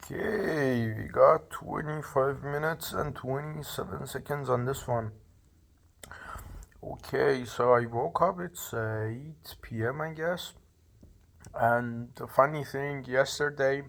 Okay, we got 25 minutes and 27 seconds on this one. Okay, so I woke up, it's 8 p.m. I guess. And the funny thing, yesterday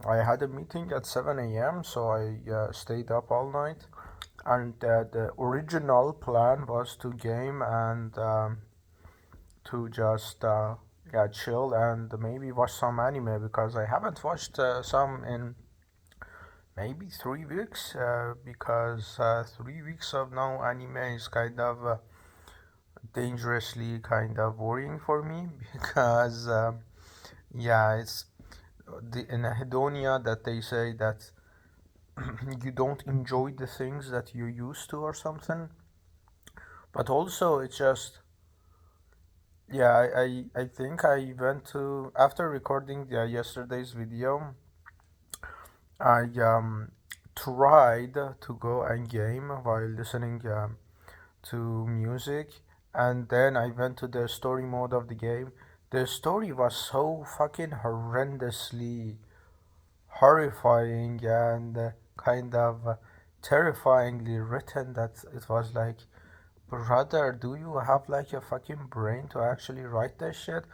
I had a meeting at 7 a.m., so I stayed up all night. And the original plan was to game and to just chill and maybe watch some anime because I haven't watched some in maybe 3 weeks because 3 weeks of no anime is kind of dangerously kind of worrying for me because it's the anhedonia that they say that you don't enjoy the things that you used to or something, but also it's just I think I went to after recording yesterday's video. I tried to go and game while listening to music, and then I went to the story mode of the game. The story was so fucking horrendously horrifying and kind of terrifyingly written that it was like, brother, do you have like a fucking brain to actually write this shit?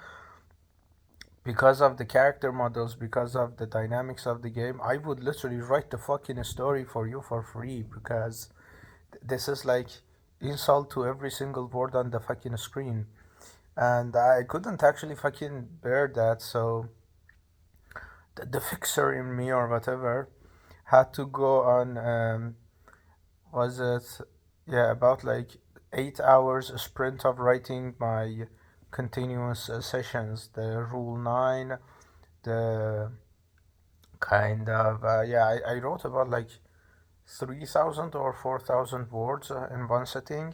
Because of the character models, because of the dynamics of the game, I would literally write the fucking story for you for free because this is like insult to every single word on the fucking screen. And I couldn't actually fucking bear that, so the fixer in me or whatever had to go on, was it, yeah, about like 8 hours sprint of writing my continuous sessions, the rule 9, the kind of I wrote about like 3,000 or 4,000 words in one sitting.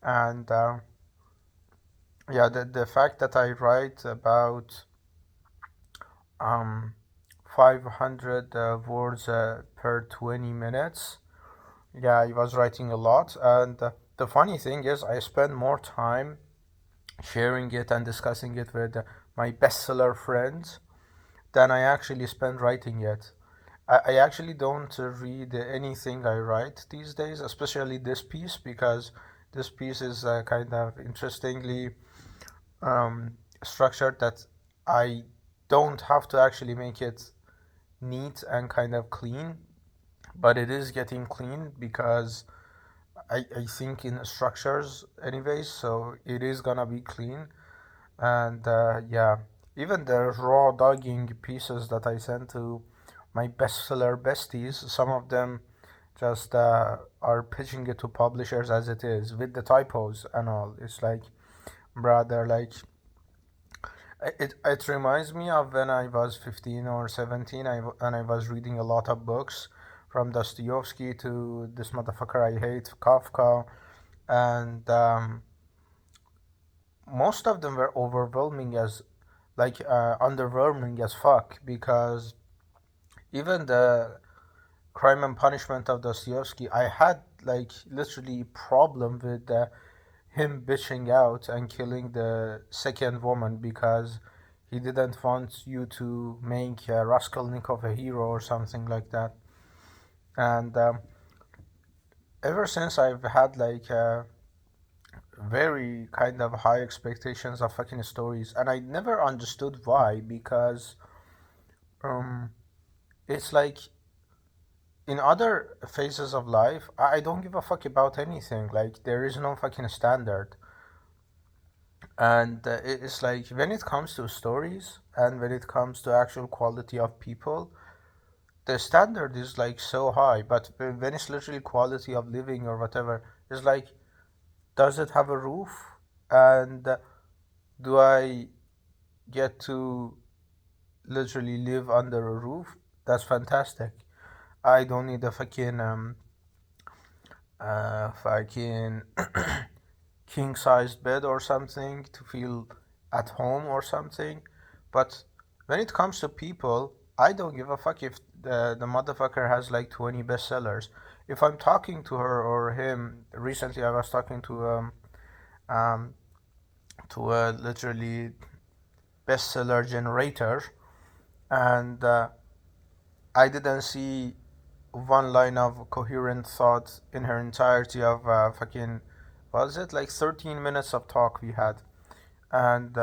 And the fact that I write about um 500 words per 20 minutes, yeah, I was writing a lot. And the funny thing is I spend more time sharing it and discussing it with my bestseller friends than I actually spend writing it. I actually don't read anything I write these days, especially this piece, because this piece is kind of interestingly structured that I don't have to actually make it neat and kind of clean, but it is getting clean because I think in structures anyways, so it is gonna be clean. And even the raw dogging pieces that I sent to my bestseller besties, some of them just are pitching it to publishers as it is with the typos and all. It's like, brother, like it reminds me of when I was 15 or 17 and I was reading a lot of books from Dostoevsky to this motherfucker I hate, Kafka, and most of them were overwhelming as like underwhelming as fuck because even the Crime and Punishment of Dostoevsky, I had like literally problem with him bitching out and killing the second woman because he didn't want you to make Raskolnikov a hero or something like that. And ever since I've had like very kind of high expectations of fucking stories, and I never understood why because um, it's like in other phases of life, I don't give a fuck about anything. Like there is no fucking standard, and it's like when it comes to stories and when it comes to actual quality of people, the standard is like so high. But when it's literally quality of living or whatever, it's like, does it have a roof? And do I get to literally live under a roof? That's fantastic. I don't need a fucking king sized bed or something to feel at home or something. But when it comes to people, I don't give a fuck if the motherfucker has like 20 bestsellers. If I'm talking to her or him, recently I was talking um to a literally bestseller generator, and I didn't see one line of coherent thought in her entirety of fucking, was it like 13 minutes of talk we had? And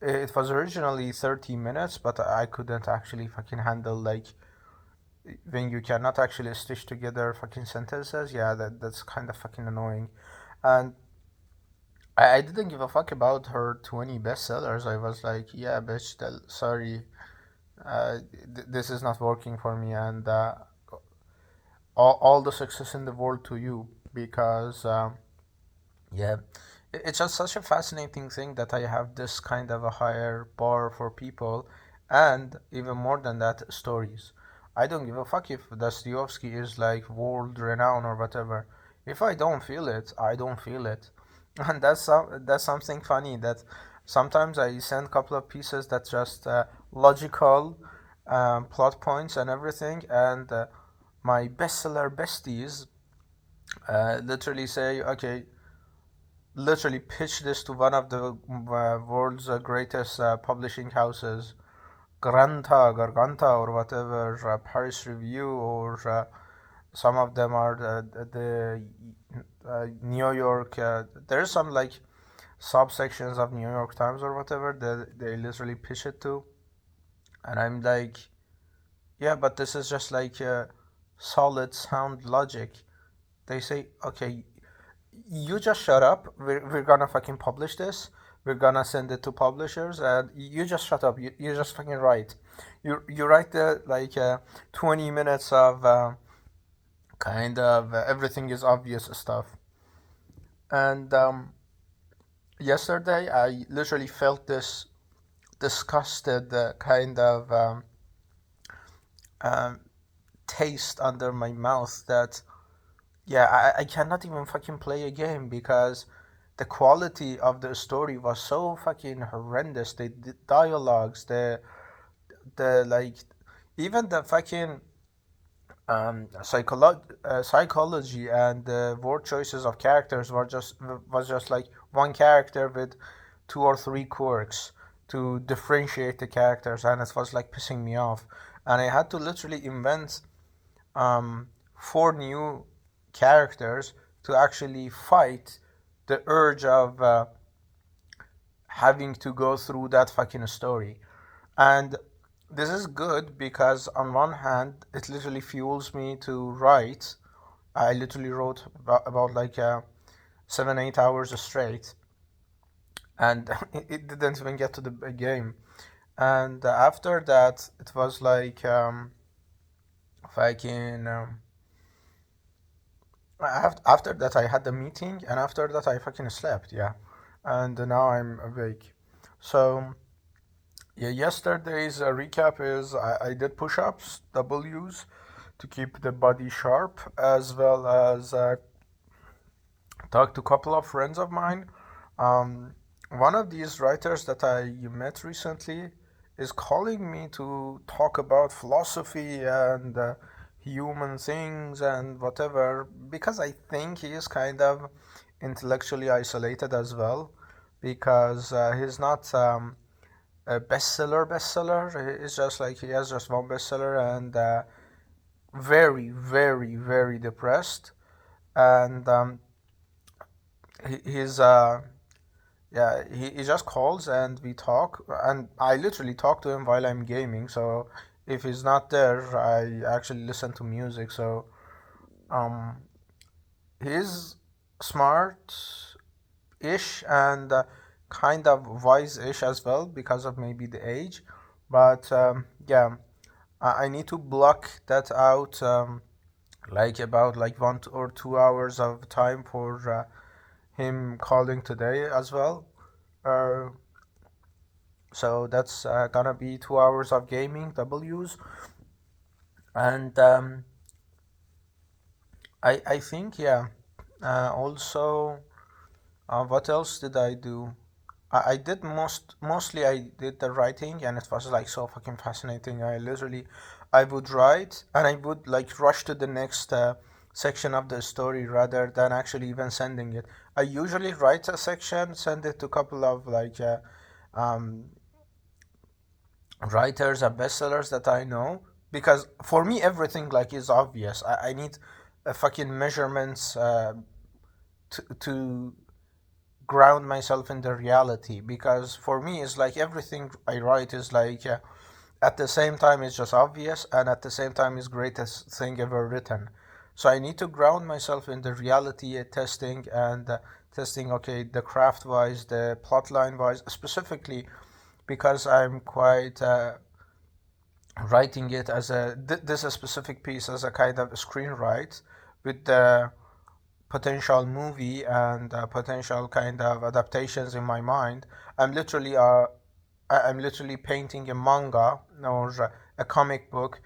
it was originally 30 minutes, but I couldn't actually fucking handle like when you cannot actually stitch together fucking sentences. Yeah, that's kind of fucking annoying. And I didn't give a fuck about her 20 bestsellers. I was like, yeah, bitch, sorry, this is not working for me, and all the success in the world to you, because yeah, it's just such a fascinating thing that I have this kind of a higher bar for people, and even more than that, stories. I don't give a fuck if Dostoevsky is like world renowned or whatever. If I don't feel it, I don't feel it, and that's something funny that sometimes I send a couple of pieces that just logical plot points and everything, and my bestseller besties literally say, okay, literally pitch this to one of the world's greatest publishing houses, Granta, Garganta, or whatever, Paris Review, or some of them are the New York. There's some like subsections of New York Times or whatever that they literally pitch it to, and I'm like, yeah, but this is just like solid sound logic. They say, okay, you just shut up. We're gonna fucking publish this. We're gonna send it to publishers, and you just shut up. You just fucking write. You write the like 20 minutes of kind of everything is obvious stuff. And yesterday, I literally felt this disgusted kind of um, taste under my mouth that yeah, I cannot even fucking play a game because the quality of the story was so fucking horrendous. The dialogues, the like, even the fucking psychology and the word choices of characters was just like one character with two or three quirks to differentiate the characters, and it was like pissing me off. And I had to literally invent um, four new characters to actually fight the urge of having to go through that fucking story. And this is good because, on one hand, it literally fuels me to write. I literally wrote about like 7 8 hours straight, and it didn't even get to the game. And after that, it was like fucking. After that, I had the meeting, and after that, I fucking slept. Yeah, and now I'm awake. So yeah, yesterday's recap is I did push-ups, W's, to keep the body sharp, as well as talked to a couple of friends of mine. One of these writers that I met recently is calling me to talk about philosophy and human things and whatever, because I think he is kind of intellectually isolated as well, because he's not a bestseller. It's just like he has just one bestseller, and very, very, very depressed. And he's yeah, he just calls and we talk, and I literally talk to him while I'm gaming. So if he's not there, I actually listen to music. So um, he's smart-ish and kind of wise-ish as well because of maybe the age. But yeah, I need to block that out. Like about like 1 or 2 hours of time for him calling today as well. Uh, so that's gonna be 2 hours of gaming W's, and I think yeah. Also, what else did I do? I did mostly I did the writing, and it was like so fucking fascinating. I would write and I would like rush to the next section of the story rather than actually even sending it. I usually write a section, send it to a couple of like um, writers and bestsellers that I know, because for me everything like is obvious. I need fucking measurements to ground myself in the reality, because for me it's like everything I write is like at the same time it's just obvious, and at the same time it's greatest thing ever written. So I need to ground myself in the reality, testing and testing, okay, the craft wise, the plot line wise, specifically because I'm quite writing it as this a specific piece as a kind of screenwrite with the potential movie and potential kind of adaptations in my mind. I'm literally I'm literally painting a manga or a comic book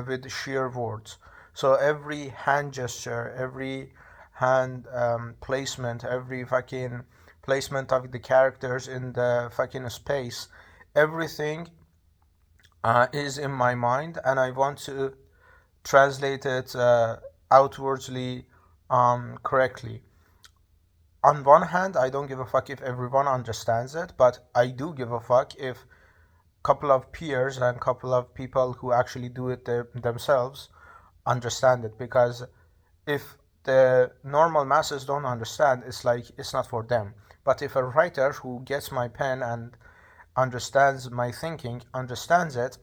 with sheer words. So every hand gesture, every hand placement, every fucking placement of the characters in the fucking space, everything is in my mind, and I want to translate it outwardly correctly. On one hand, I don't give a fuck if everyone understands it, but I do give a fuck if couple of peers and couple of people who actually do it themselves understand it. Because if the normal masses don't understand, it's like it's not for them. But if a writer who gets my pen and understands my thinking understands it,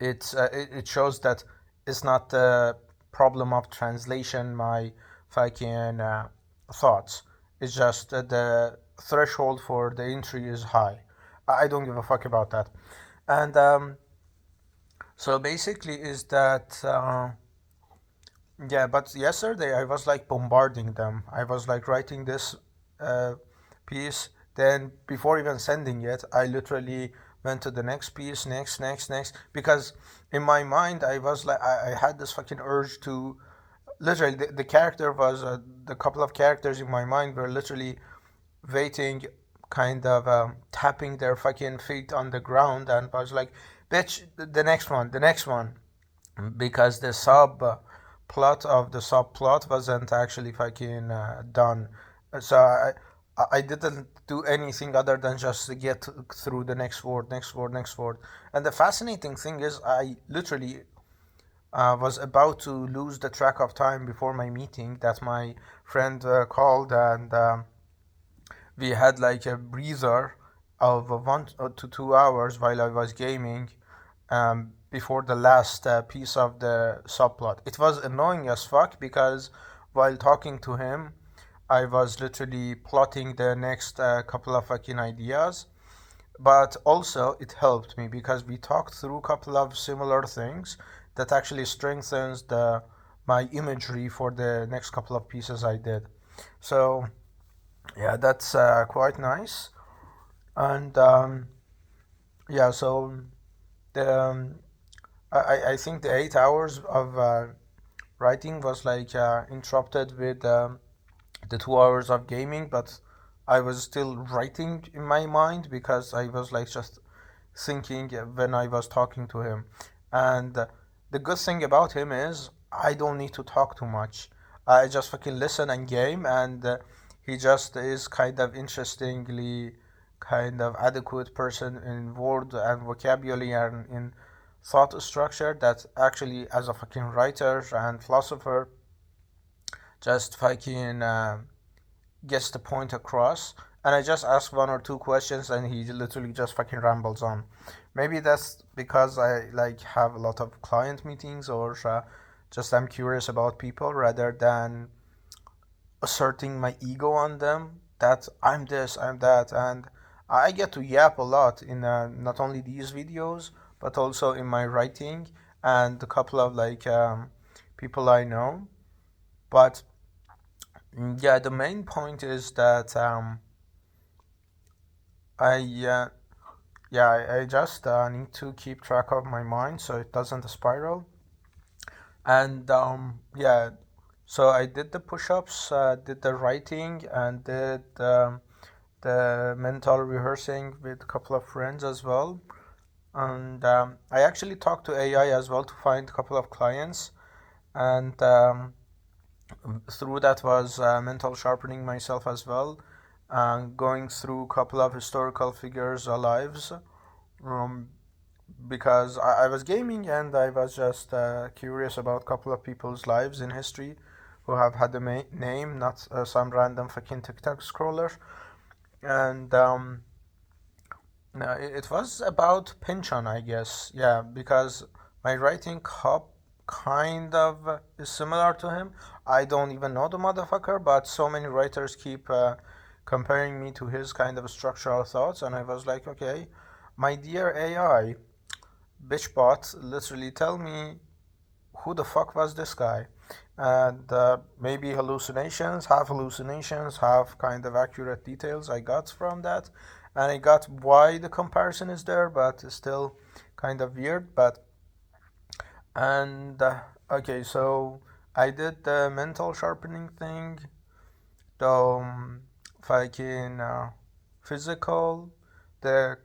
it shows that it's not the problem of translation my fucking thoughts. It's just that the threshold for the entry is high. I don't give a fuck about that. And so basically is that yeah, but yesterday I was like bombarding them. I was like writing this uh, piece. Then before even sending it, I literally went to the next piece, next, because in my mind I was like I had this fucking urge to literally the character was the couple of characters in my mind were literally waiting, kind of tapping their fucking feet on the ground, and I was like, bitch, the next one, the next one, because the sub plot of the subplot wasn't actually fucking done. So I didn't do anything other than just get through the next word, next word, next word. And the fascinating thing is, I literally was about to lose the track of time before my meeting that my friend called, and we had like a breather of 1 to 2 hours while I was gaming before the last piece of the subplot. It was annoying as fuck because while talking to him, I was literally plotting the next couple of fucking ideas. But also, it helped me because we talked through a couple of similar things that actually strengthens my imagery for the next couple of pieces I did. So yeah, that's quite nice. And yeah, so the I think the 8 hours of writing was like interrupted with the 2 hours of gaming, but I was still writing in my mind because I was like just thinking when I was talking to him. And the good thing about him is I don't need to talk too much. I just fucking listen and game, and he just is kind of interestingly kind of adequate person in word and vocabulary and in thought structure that actually as a fucking writer and philosopher just fucking gets the point across. And I just ask 1 or 2 questions and he literally just fucking rambles on. Maybe that's because I like have a lot of client meetings, or just I'm curious about people rather than asserting my ego on them that I'm this, I'm that. And I get to yap a lot in not only these videos but also in my writing and a couple of like people I know. But yeah, the main point is that I yeah, I just need to keep track of my mind so it doesn't spiral. And yeah, so I did the push-ups, did the writing, and did the mental rehearsing with a couple of friends as well. And I actually talked to AI as well to find a couple of clients, and through that was mental sharpening myself as well, going through a couple of historical figures' lives, um, because I was gaming and I was just curious about a couple of people's lives in history who have had a name, not some random fucking TikTok scroller. And no, it was about Pynchon, I guess. Yeah, because my writing kind of is similar to him. I don't even know the motherfucker, but so many writers keep comparing me to his kind of structural thoughts, and I was like, okay, my dear AI, bitchbot, literally tell me who the fuck was this guy? And maybe hallucinations, have kind of accurate details I got from that. And I got why the comparison is there, but it's still kind of weird. But, and okay, so I did the mental sharpening thing, the fucking physical, the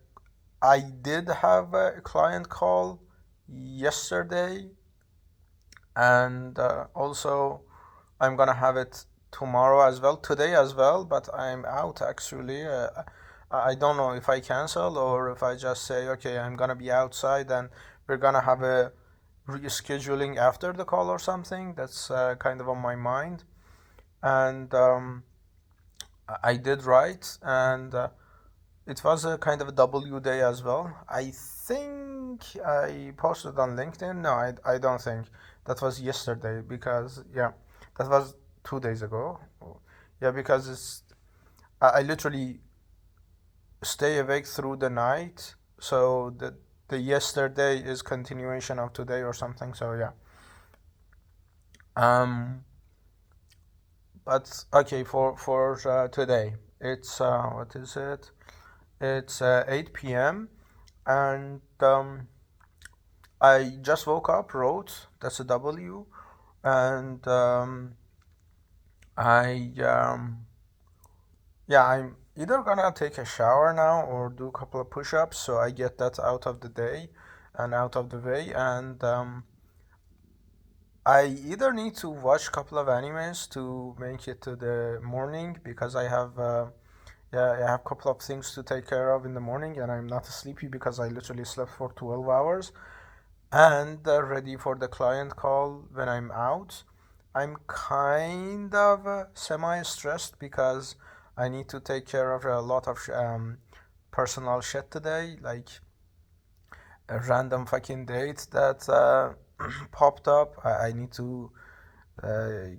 I did have a client call yesterday, and also I'm gonna have it tomorrow as well, today as well, but I'm out actually. I don't know if I cancel or if I just say, okay, I'm gonna be outside and we're gonna have a rescheduling after the call or something. That's kind of on my mind. And I did write, and it was a kind of a W day as well. I think I posted on LinkedIn. No, I don't think. That was yesterday because, yeah, that was 2 days ago. Yeah, because I literally stay awake through the night. So the yesterday is continuation of today or something. So yeah. Um, but okay, for today, it's what is it? It's 8 p.m. and I just woke up, wrote, that's a W, and I yeah, I'm either gonna take a shower now or do a couple of push-ups so I get that out of the day and out of the way. And I either need to watch a couple of animes to make it to the morning because I have yeah, I have a couple of things to take care of in the morning and I'm not sleepy because I literally slept for 12 hours and ready for the client call when I'm out. I'm kind of semi stressed because I need to take care of a lot of personal shit today, like a random fucking date that popped up. I need to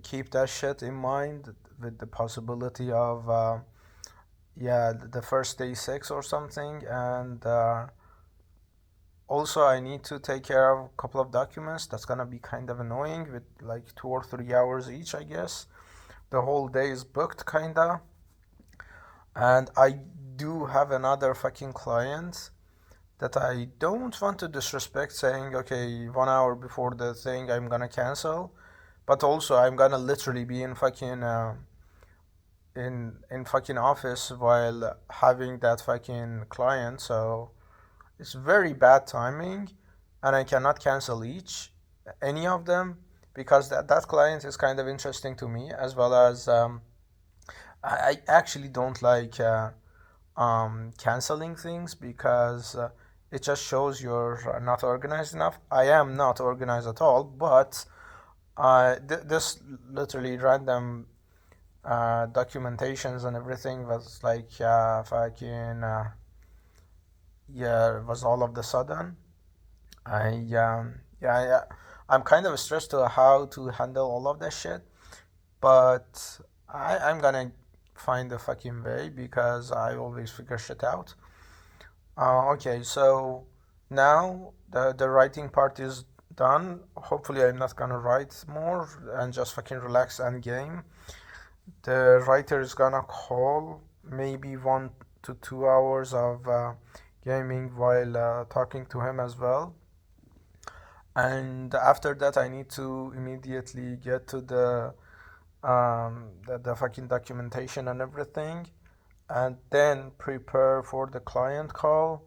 keep that shit in mind with the possibility of, yeah, the first day sex or something. And also, I need to take care of a couple of documents. That's gonna be kind of annoying with like 2 or 3 hours each, I guess. The whole day is booked, kinda. And I do have another fucking client that I don't want to disrespect, saying, okay, 1 hour before the thing, I'm gonna cancel. But also, I'm gonna literally be in fucking in fucking office while having that fucking client. So it's very bad timing, and I cannot cancel any of them because that client is kind of interesting to me as well as I actually don't like canceling things because it just shows you're not organized enough. I am not organized at all, but this literally random documentations and everything was like fucking yeah, it was all of the sudden. I yeah, yeah, I'm kind of stressed to how to handle all of that shit, but I'm gonna find a fucking way because I always figure shit out. Okay, so now the writing part is done. Hopefully, I'm not gonna write more and just fucking relax and game. The writer is gonna call maybe 1 to 2 hours of gaming while talking to him as well. And after that, I need to immediately get to the fucking documentation and everything, and then prepare for the client call.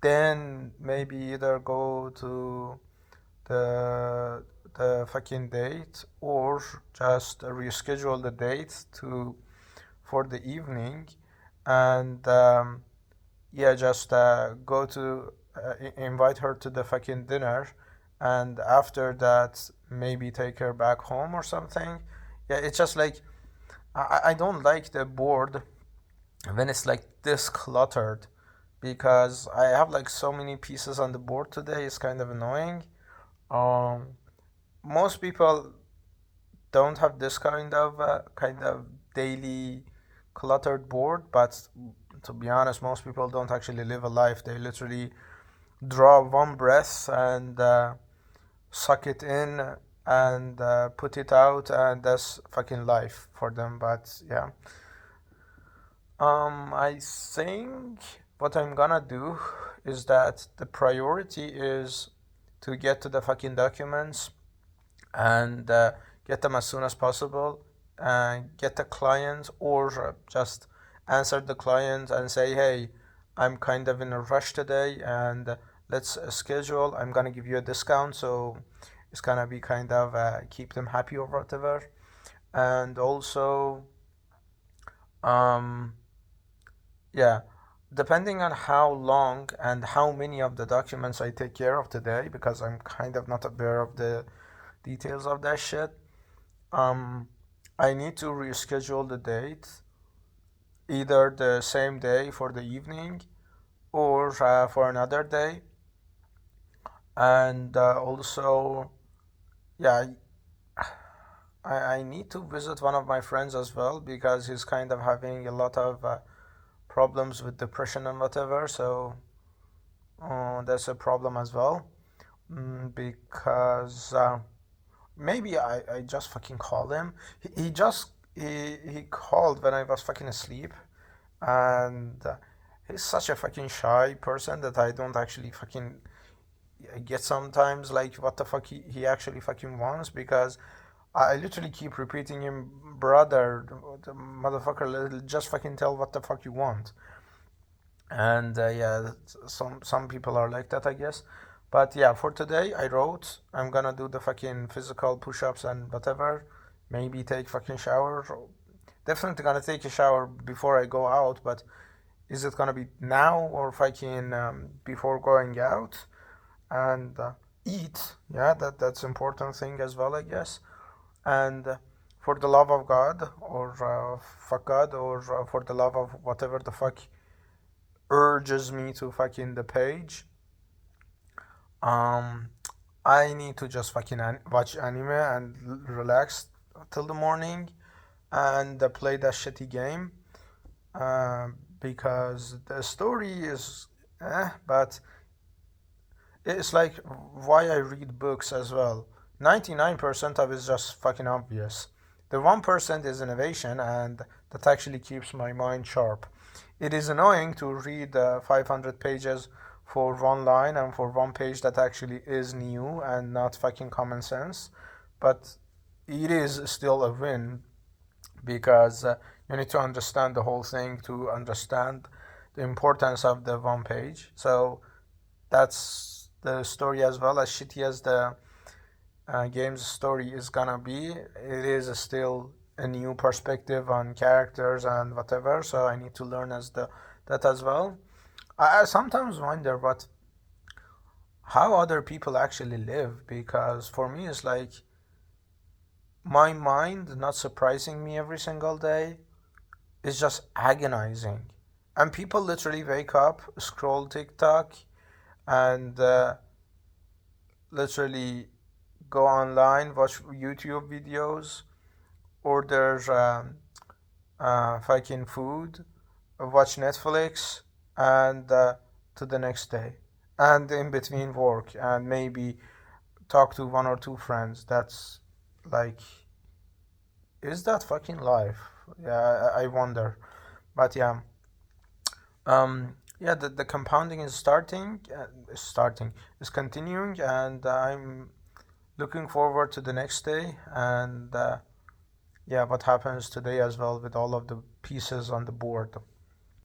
Then maybe either go to the the fucking date or just reschedule the date to for the evening, and yeah, just go to invite her to the fucking dinner, and after that maybe take her back home or something. Yeah, it's just like I don't like the board when it's like this cluttered, because I have like so many pieces on the board today. It's kind of annoying. Um, Most people don't have this kind of daily cluttered board, but to be honest, most people don't actually live a life. They literally draw one breath and suck it in and put it out, and that's fucking life for them. But yeah, I think what I'm gonna do is that the priority is to get to the fucking documents and get them as soon as possible, and get the client, or just answer the client and say, hey, I'm kind of in a rush today, and let's schedule. I'm gonna give you a discount, so it's gonna be kind of keep them happy or whatever. And also, um, yeah, depending on how long and how many of the documents I take care of today, because I'm kind of not aware of the details of that shit. Um, I need to reschedule the date, either the same day for the evening or for another day. And also, yeah, I need to visit one of my friends as well, because he's kind of having a lot of problems with depression and whatever. So that's a problem as well. Because maybe I just fucking called him. He called when I was fucking asleep, and he's such a fucking shy person that I don't actually fucking get sometimes like what the fuck he actually fucking wants, because I literally keep repeating him, brother, the motherfucker, just fucking tell what the fuck you want. And yeah, some people are like that, I guess. But yeah, for today I wrote I'm gonna do the fucking physical push-ups and whatever, maybe take fucking shower. Definitely gonna take a shower before I go out, but is it gonna be now or fucking before going out? And eat, yeah, that's important thing as well, I guess. And for the love of God, or fuck God, or for the love of whatever the fuck urges me to fucking the page, um I need to just fucking watch anime and relax till the morning, and play that shitty game, because the story is but it's like why I read books as well. 99% of it is just fucking obvious. The 1% is innovation, and that actually keeps my mind sharp. It is annoying to read 500 pages for one line and for one page that actually is new and not fucking common sense, but it is still a win, because you need to understand the whole thing to understand the importance of the one page. So that's the story. As well as shitty as the game's story is gonna be, it is still a new perspective on characters and whatever, so I need to learn as the that as well. I sometimes wonder what how other people actually live, because for me it's like my mind not surprising me every single day is just agonizing. And people literally wake up, scroll TikTok, and literally go online, watch YouTube videos, order fucking food, watch Netflix, and to the next day, and in between work, and maybe talk to one or two friends. That's like, is that fucking life? Yeah, I wonder. But yeah, yeah, the compounding is starting is continuing, and I'm looking forward to the next day, and yeah, what happens today as well with all of the pieces on the board.